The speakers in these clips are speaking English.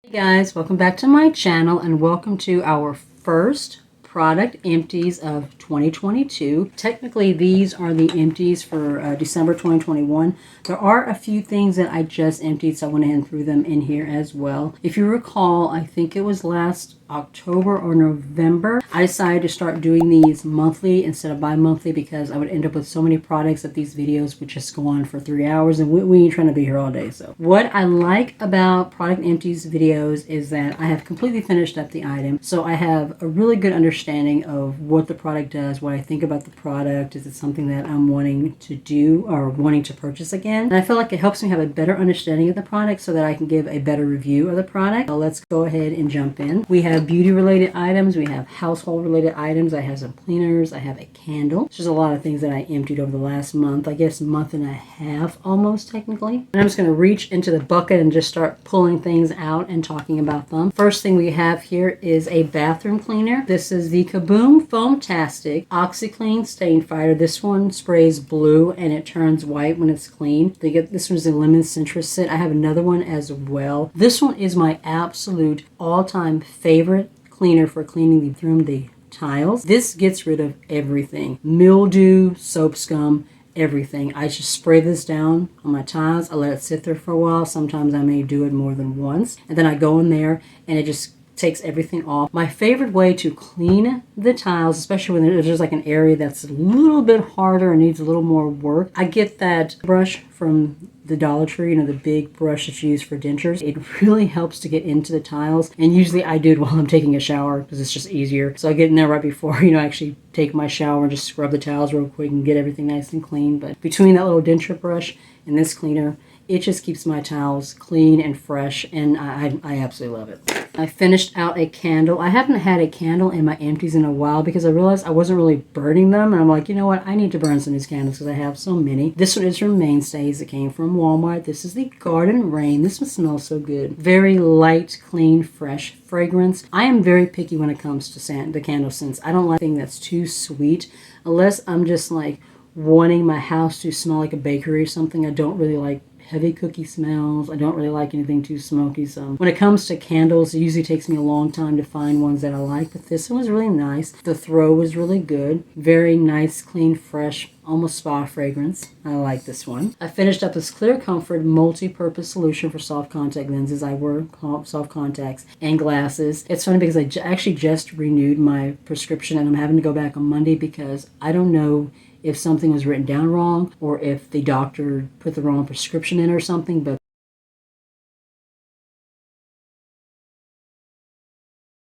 Hey guys, welcome back to my channel and welcome to our first product empties of 2022. Technically, these are the empties for December 2021. There are a few things that I just emptied, so I went ahead and threw them in here as well. If you recall, I think it was last October or November, I decided to start doing these monthly instead of bi-monthly because I would end up with so many products that these videos would just go on for 3 hours and we ain't trying to be here all day. So what I like about product empties videos is that I have completely finished up the item, so I have a really good understanding of what the product does, what I think about the product. Is it something that I'm wanting to do or wanting to purchase again? And I feel like it helps me have a better understanding of the product so that I can give a better review of the product. So let's go ahead and jump in. We have beauty related items, we have household related items, I have some cleaners, I have a candle. There's just a lot of things that I emptied over the last month, I guess month and a half almost technically. And I'm just going to reach into the bucket and just start pulling things out and talking about them. First thing we have here is a bathroom cleaner. This is the Kaboom Foamtastic OxyClean Stain Fighter. This one sprays blue and it turns white when it's clean. This one's a lemon citrus scent. I have another one as well. This one is my absolute all-time favorite cleaner for cleaning the tiles. This gets rid of everything. Mildew, soap scum, everything. I just spray this down on my tiles. I let it sit there for a while. Sometimes I may do it more than once. And then I go in there and it just takes everything off. My favorite way to clean the tiles, especially when there's like an area that's a little bit harder and needs a little more work, I get that brush from the Dollar Tree, the big brush that's used for dentures. It really helps to get into the tiles, and usually I do it while I'm taking a shower because it's just easier. So I get in there right before, I actually take my shower and just scrub the tiles real quick and get everything nice and clean. But between that little denture brush and this cleaner, it just keeps my towels clean and fresh, and I absolutely love it. I finished out a candle. I haven't had a candle in my empties in a while because I realized I wasn't really burning them, and I'm like, you know what, I need to burn some of these candles because I have so many. This one is from Mainstays. It came from Walmart. This is the Garden Rain. This one smells so good. Very light, clean, fresh fragrance. I am very picky when it comes to the candle scents. I don't like anything that's too sweet unless I'm just like wanting my house to smell like a bakery or something. I don't really like heavy cookie smells. I don't really like anything too smoky. So when it comes to candles, it usually takes me a long time to find ones that I like, but this one was really nice. The throw was really good. Very nice, clean, fresh, almost spa fragrance. I like this one. I finished up this Clear Comfort multi-purpose solution for soft contact lenses. I wear soft contacts and glasses. It's funny because I actually just renewed my prescription and I'm having to go back on Monday because I don't know if something was written down wrong or if the doctor put the wrong prescription in or something, but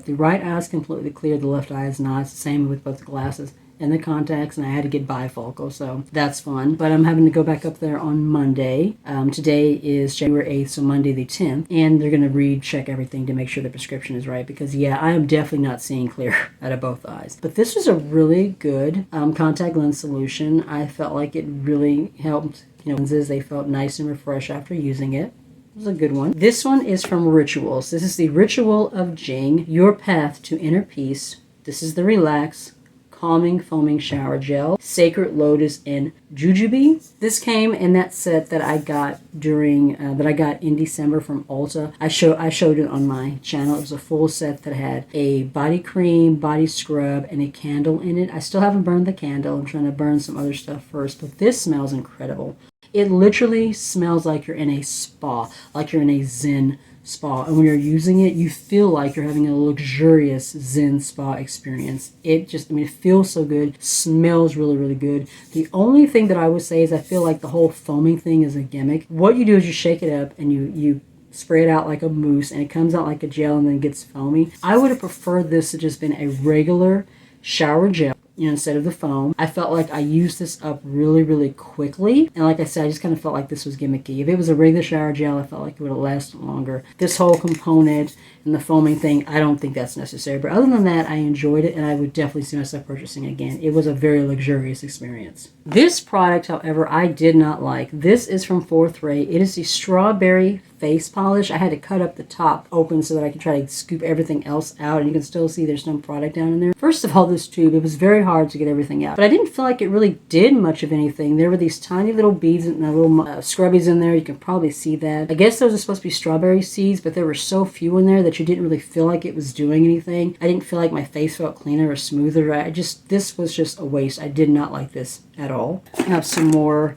the right eye is completely clear, the left eye is not. It's the same with both the glasses and the contacts, and I had to get bifocal, so that's fun. But I'm having to go back up there on Monday. Today is January 8th, so Monday the 10th, and they're going to recheck everything to make sure the prescription is right because, yeah, I am definitely not seeing clear out of both eyes. But this was a really good contact lens solution. I felt like it really helped, lenses. They felt nice and refreshed after using it. It was a good one. This one is from Rituals. This is the Ritual of Jing, Your Path to Inner Peace. This is the Relax Calming Foaming Shower Gel, Sacred Lotus, and Jujube. This came in that set that I got in December from Ulta. I showed it on my channel. It was a full set that had a body cream, body scrub, and a candle in it. I still haven't burned the candle. I'm trying to burn some other stuff first, but this smells incredible. It literally smells like you're in a spa, like you're in a Zen spa, and when you're using it, you feel like you're having a luxurious Zen spa experience. It feels so good, smells really, really good. The only thing that I would say is I feel like the whole foaming thing is a gimmick. What you do is you shake it up and you spray it out like a mousse, and it comes out like a gel and then gets foamy. I would have preferred this to just been a regular shower gel, instead of the foam. I felt like I used this up really, really quickly. And like I said, I just kind of felt like this was gimmicky. If it was a regular shower gel, I felt like it would have lasted longer. This whole component and the foaming thing, I don't think that's necessary. But other than that, I enjoyed it and I would definitely see myself purchasing again. It was a very luxurious experience. This product, however, I did not like. This is from Fourth Ray. It is the Strawberry face polish, I had to cut up the top open so that I could try to scoop everything else out, and you can still see there's no product down in there. First of all, this tube, it was very hard to get everything out, but I didn't feel like it really did much of anything. There were these tiny little beads and little scrubbies in there. You can probably see that. I guess those are supposed to be strawberry seeds, but there were so few in there that you didn't really feel like it was doing anything. I didn't feel like my face felt cleaner or smoother. This was just a waste. I did not like this at all. I have some more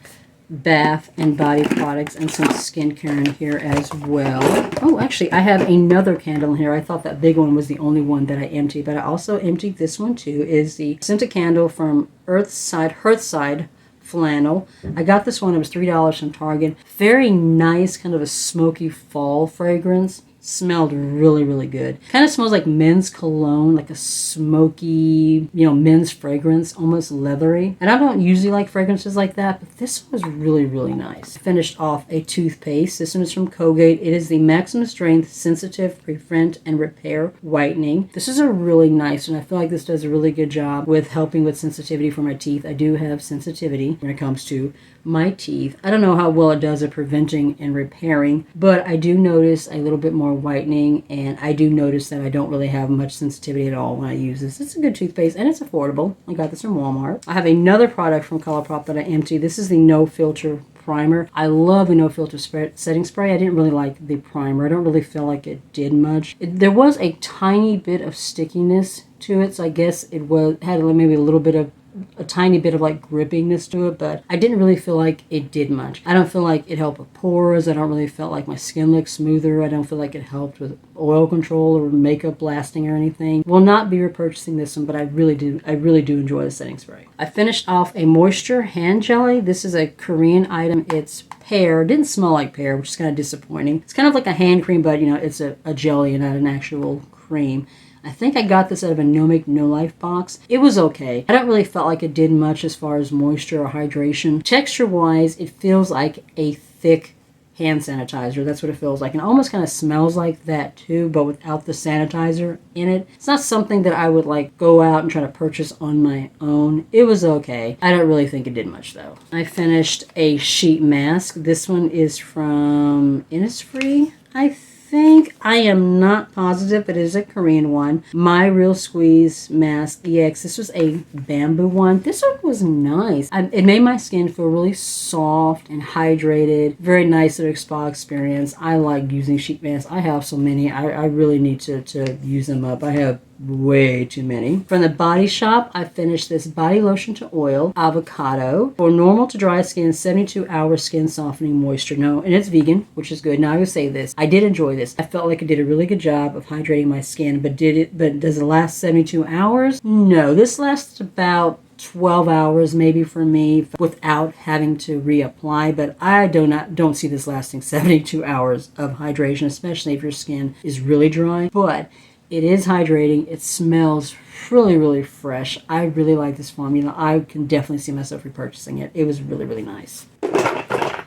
bath and body products and some skincare in here as well. Oh, actually, I have another candle in here. I thought that big one was the only one that I emptied, but I also emptied this one too. Is the scented candle from Hearthside Flannel. I got this one. It was $3 from Target. Very nice, kind of a smoky fall fragrance. Smelled really, really good. Kind of smells like men's cologne, like a smoky, men's fragrance, almost leathery. And I don't usually like fragrances like that, but this one was really, really nice. Finished off a toothpaste. This one is from Colgate. It is the Maximum Strength Sensitive Prevent and Repair Whitening. This is a really nice one. I feel like this does a really good job with helping with sensitivity for my teeth. I do have sensitivity when it comes to my teeth. I don't know how well it does at preventing and repairing, but I do notice a little bit more whitening, and I do notice that I don't really have much sensitivity at all when I use this. It's a good toothpaste, and it's affordable. I got this from Walmart. I have another product from Colourpop that I emptied. This is the No Filter primer. I love the No Filter setting spray. I didn't really like the primer. I don't really feel like it did much. There was a tiny bit of stickiness to it, so I guess it had maybe a tiny bit of like grippiness to it, but I didn't really feel like it did much. I don't feel like it helped with pores. I don't really feel like my skin looked smoother. I don't feel like it helped with oil control or makeup lasting or anything. Will not be repurchasing this one, but I really do enjoy the setting spray. I finished off a moisture hand jelly. This is a Korean item. It's pear. It didn't smell like pear, which is kind of disappointing. It's kind of like a hand cream, but it's a jelly and not an actual cream. I think I got this out of a No Make No Life box. It was okay. I don't really felt like it did much as far as moisture or hydration. Texture-wise, it feels like a thick hand sanitizer. That's what it feels like. And it almost kind of smells like that too, but without the sanitizer in it. It's not something that I would like go out and try to purchase on my own. It was okay. I don't really think it did much though. I finished a sheet mask. This one is from Innisfree, I think. I am not positive, but it is a Korean one. My Real Squeeze Mask EX. This was a bamboo one. This one was nice. It made my skin feel really soft and hydrated. Very nice little spa experience. I like using sheet masks. I have so many. I really need to use them up. I have way too many. From the Body Shop, I finished this body lotion to oil avocado for normal to dry skin, 72-hour skin softening moisture. No, and it's vegan, which is good. Now I will say this. I did enjoy this. I felt like it did a really good job of hydrating my skin, but does it last 72 hours? No, this lasts about 12 hours maybe for me without having to reapply, but I don't see this lasting 72 hours of hydration, especially if your skin is really dry. But it is hydrating. It smells really, really fresh. I really like this formula. I can definitely see myself repurchasing it. It was really, really nice.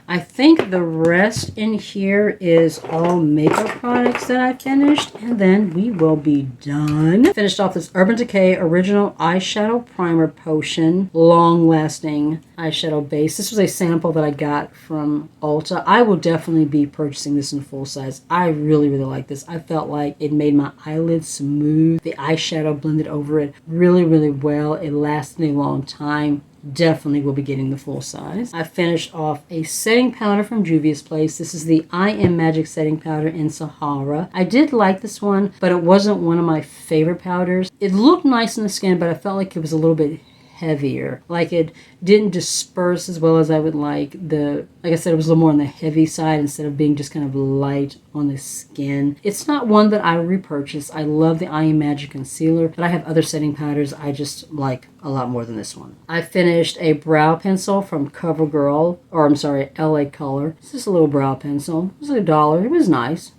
I think the rest in here is all makeup products that I finished, and then we will be done. Finished off this Urban Decay Original Eyeshadow Primer Potion, long-lasting eyeshadow base. This was a sample that I got from Ulta. I will definitely be purchasing this in full size. I really, really like this. I felt like it made my eyelids smooth. The eyeshadow blended over it really, really well. It lasted a long time. Definitely will be getting the full size. I finished off a setting powder from Juvia's Place. This is the I Am Magic setting powder in Sahara. I did like this one, but it wasn't one of my favorite powders. It looked nice in the skin, but I felt like it was a little bit heavier. Like it didn't disperse as well as I would like. Like I said, it was a little more on the heavy side instead of being just kind of light on the skin. It's not one that I would repurchase. I love the I Am Magic concealer, but I have other setting powders I just like a lot more than this one. I finished a brow pencil from CoverGirl, or I'm sorry, LA Color. It's just a little brow pencil. It was $1. It was nice.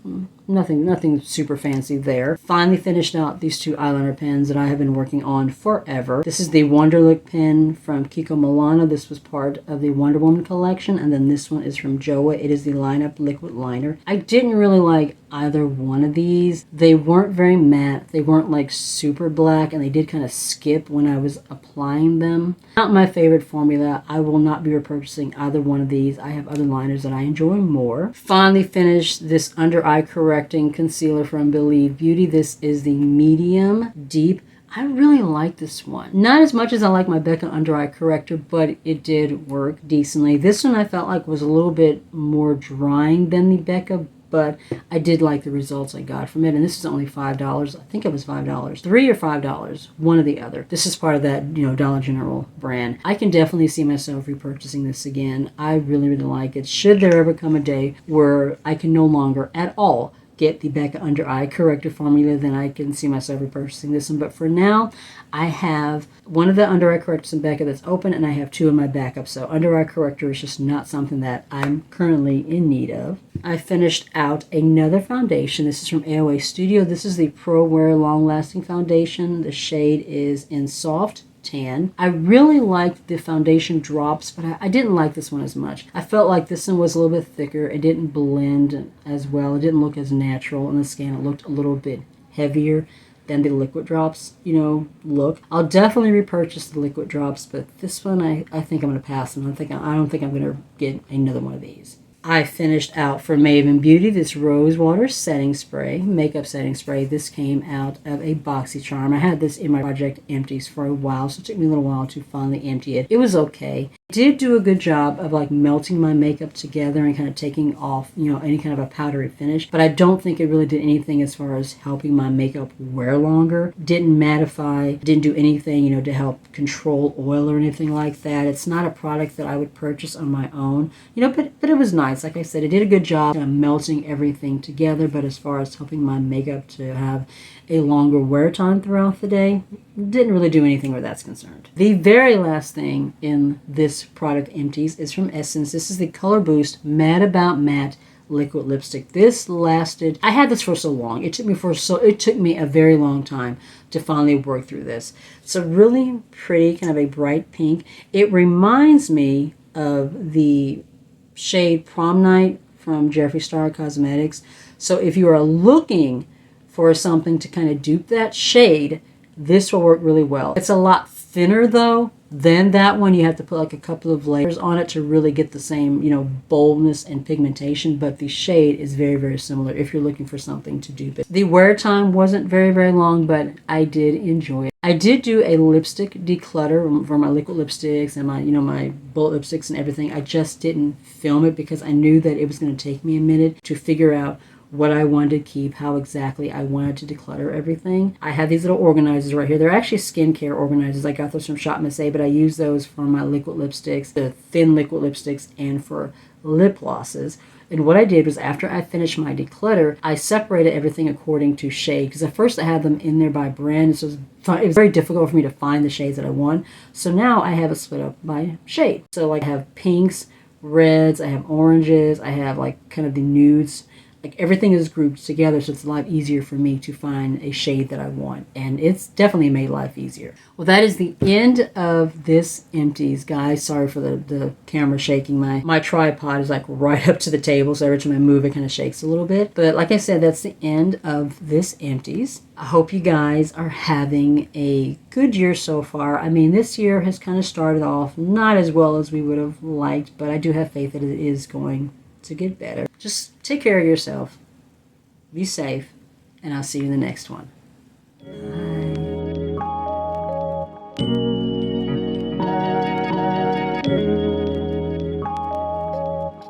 Nothing super fancy there. Finally finished out these two eyeliner pens that I have been working on forever. This is the Wonderlook pen from Kiko Milani. This was part of the Wonder Woman collection, and then this one is from Joa. It is the Line Up Liquid Liner. I didn't really like either one of these. They weren't very matte. They weren't like super black, and they did kind of skip when I was applying them. Not my favorite formula. I will not be repurchasing either one of these. I have other liners that I enjoy more. Finally finished this under eye correcting concealer from Believe Beauty. This is the medium deep. I really like this one. Not as much as I like my Becca Under Eye Corrector, but it did work decently. This one I felt like was a little bit more drying than the Becca, but I did like the results I got from it. And this is only $5. I think it was $5. $3 or $5, one or the other. This is part of that, you know, Dollar General brand. I can definitely see myself repurchasing this again. I really, really like it. Should there ever come a day where I can no longer at all get the Becca Under Eye Corrector formula, then I can see myself repurchasing this one. But for now, I have one of the Under Eye Correctors in Becca that's open, and I have two in my backup. So Under Eye Corrector is just not something that I'm currently in need of. I finished out another foundation. This is from AOA Studio. This is the Pro Wear Long Lasting Foundation. The shade is in Soft Tan. I really liked the foundation drops, but I didn't like this one as much. I felt like this one was a little bit thicker. It didn't blend as well. It didn't look as natural in the skin. It looked a little bit heavier than the liquid drops, you know, look. I'll definitely repurchase the liquid drops, but this one I think I'm going to pass on. I don't think I'm going to get another one of these. I finished out for Maven Beauty this Rosewater setting spray, makeup setting spray. This came out of a BoxyCharm. I had this in my Project Empties for a while, so it took me a little while to finally empty it. It was okay. It did do a good job of like melting my makeup together and kind of taking off, you know, any kind of a powdery finish, but I don't think it really did anything as far as helping my makeup wear longer. Didn't mattify, didn't do anything, you know, to help control oil or anything like that. It's not a product that I would purchase on my own, you know, but it was nice. Like I said, it did a good job of melting everything together, but as far as helping my makeup to have a longer wear time throughout the day, didn't really do anything where that's concerned. The very last thing in this product empties is from Essence. This is the Color Boost Mad About Matte liquid lipstick. This lasted, I had this for so long. It took me a very long time to finally work through this. It's a really pretty kind of a bright pink. It reminds me of the shade Prom Night from Jeffree Star Cosmetics. So if you are looking for something to kind of dupe that shade, this will work really well. It's a lot thinner though than that one. You have to put like a couple of layers on it to really get the same, you know, boldness and pigmentation, but the shade is very, very similar if you're looking for something to dupe it. The wear time wasn't very, very long, but I did enjoy it. I did do a lipstick declutter for my liquid lipsticks and my, you know, my bullet lipsticks and everything. I just didn't film it because I knew that it was going to take me a minute to figure out what I wanted to keep, how exactly I wanted to declutter everything. I have these little organizers right here. They're actually skincare organizers. I got those from Shop Miss A, but I use those for my liquid lipsticks, the thin liquid lipsticks, and for lip glosses. And what I did was after I finished my declutter, I separated everything according to shade. Because at first I had them in there by brand, so it was very difficult for me to find the shades that I want. So now I have it split up by shade. So like I have pinks, reds, I have oranges, I have like kind of the nudes. Like everything is grouped together, so it's a lot easier for me to find a shade that I want, and it's definitely made life easier. Well, that is the end of this empties, guys. Sorry for the camera shaking. My tripod is like right up to the table, so every time I move it kind of shakes a little bit. But like I said, that's the end of this empties. I hope you guys are having a good year so far. I mean, this year has kind of started off not as well as we would have liked, but I do have faith that it is going to get better. Just take care of yourself, be safe, and I'll see you in the next one.